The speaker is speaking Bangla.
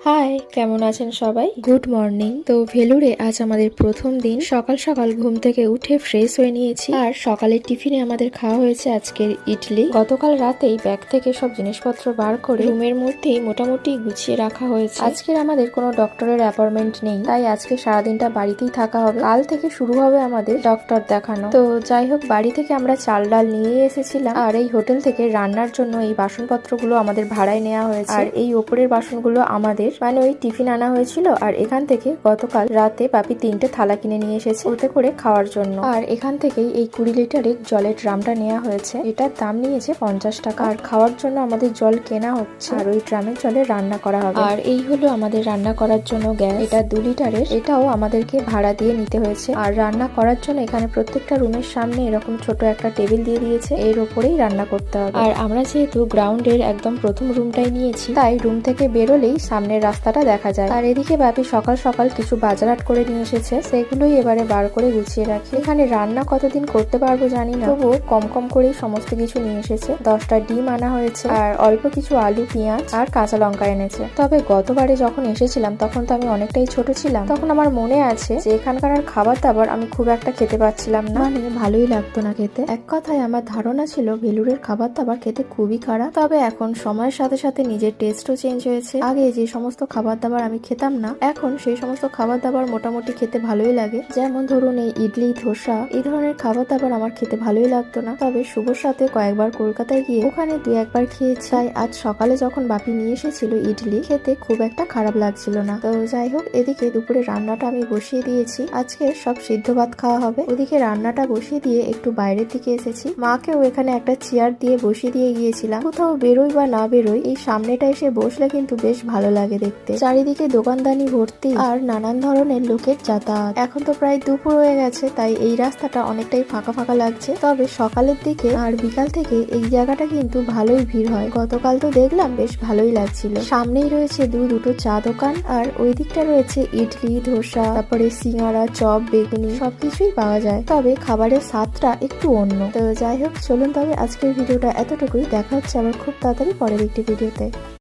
হাই, কেমন আছেন সবাই? Good morning. তো ভেলুরে আজ আমাদের প্রথম দিন। সকাল সকাল ঘুম থেকে উঠে ফ্রেশ হয়ে নিয়েছি, আর সকালের টিফিনে আমাদের খাওয়া হয়েছে আজকের ইডলি। গতকাল রাতেই ব্যাগ থেকে সব জিনিসপত্র বার করে রুমের মধ্যেই মোটামুটি গুছিয়ে রাখা হয়েছে। আজকের আমাদের কোনো ডক্টরের অ্যাপয়েন্টমেন্ট নেই, তাই আজকে সারাদিনটা বাড়িতেই থাকা হবে। কাল থেকে শুরু হবে আমাদের ডক্টর দেখানো। তো যাই হোক, বাড়ি থেকে আমরা চাল ডাল নিয়ে এসেছিলাম, আর এই হোটেল থেকে রান্নার জন্য এই বাসনপত্রগুলো আমাদের ভাড়ায় নেওয়া হয়েছে। আর এই ওপরের বাসনগুলো আমাদের, মানে ওই টিফিন আনা হয়েছিল, আর এখান থেকে গতকাল রাতে পাপি 3টে থালা কিনে নিয়ে এসেছে ওতে করে খাওয়ার জন্য। আর এখান থেকেই এই 20 লিটারের জলের ড্রামটা নেওয়া হয়েছে, এটার দাম নিয়েছে 50 টাকা। আর খাওয়ার জন্য আমাদের জল কেনা হচ্ছে, আর ওই ড্রামের জলে রান্না করা হবে। আর এই হলো আমাদের রান্না করার জন্য গ্যাস, এটা 2 লিটারের, এটাও আমাদেরকে ভাড়া দিয়ে নিতে হয়েছে। আর রান্না করার জন্য এখানে প্রত্যেকটা রুমের সামনে এরকম ছোট একটা টেবিল দিয়ে দিয়েছে, এর উপরেই রান্না করতে হবে। আর আমরা যেহেতু গ্রাউন্ডের একদম প্রথম রুমটাই নিয়েছি, তাই রুম থেকে বেরোলেই সামনের রাস্তাটা দেখা যায়। আর এদিকে বাপি সকাল সকাল কিছু বাজারহাট করে নিয়ে এসেছে, সেগুলোই এবারে বার করে গুছিয়ে রাখি। এখানে রান্না কতদিন করতে পারবো জানি না, তবুও কম কম করেই সমস্ত কিছু নিয়ে এসেছে। 10টা ডিম আনা হয়েছে, আর অল্প কিছু আলু, পেঁয়াজ আর কাঁচা লঙ্কা এনেছে। তবে গতবারে যখন এসেছিলাম তখন তো আমি অনেকটাই ছোট ছিলাম, তখন আমার মনে আছে যে এখানকার আর খাবার দাবার আমি খুব একটা খেতে পাচ্ছিলাম না, মানে ভালোই লাগতো না খেতে। এক কথায় আমার ধারণা ছিল ভেলুরের খাবার দাবার খেতে খুবই খারাপ। তবে এখন সময়ের সাথে সাথে নিজের টেস্টও চেঞ্জ হয়েছে। আগে যে সমস্ত খাবার দাবার আমি খেতাম না, এখন সেই সমস্ত খাবার দাবার মোটামুটি খেতে ভালোই লাগে। যেমন ধরুন এই ইডলি, ধোসা, এই ধরনের খাবার দাবার আমার খেতে ভালোই লাগতো না। তবে শুভর সাথে কয়েকবার কলকাতায় গিয়ে ওখানে 2-1 বার খেয়েছি, তাই আজ সকালে যখন বাপি নিয়ে এসেছিল ইডলি, খেতে খুব একটা খারাপ লাগছিল না। তো যাই হোক, এদিকে দুপুরে রান্নাটা আমি বসিয়ে দিয়েছি। আজকে সব সিদ্ধ ভাত খাওয়া হবে। ওদিকে রান্নাটা বসিয়ে দিয়ে একটু বাইরের দিকে এসেছি। মাকেও এখানে একটা চেয়ার দিয়ে বসিয়ে দিয়ে গিয়েছিলাম। কোথাও বেরোই বা না বেরোই, এই সামনেটা এসে বসলে কিন্তু বেশ ভালো লাগে দেখতে। চারিদিকে দোকানদানি ভর্তি, আর নানান ধরনের লোকের যাতায়াত। এখন তো প্রায় দুপুর হয়ে গেছে, তাই এই রাস্তাটা অনেকটাই ফাঁকা ফাঁকা লাগছে। তবে সকালের দিকে আর বিকাল থেকে এই জায়গাটা কিন্তু ভালোই ভিড় হয়। গতকাল তো দেখলাম বেশ ভালোই লাগছিল। সামনেই রয়েছে দুটো চা দোকান, আর ওই দিকটা রয়েছে ইডলি, ধোসা, তারপরে সিঙ্গারা, চপ, বেগুনি সবকিছুই পাওয়া যায়। তবে খাবারের স্বাদটা একটু অন্য। তো যাই হোক, চলুন তবে আজকের ভিডিওটা এতটুকুই। দেখা হচ্ছে আবার খুব তাড়াতাড়ি পরের একটি ভিডিওতে।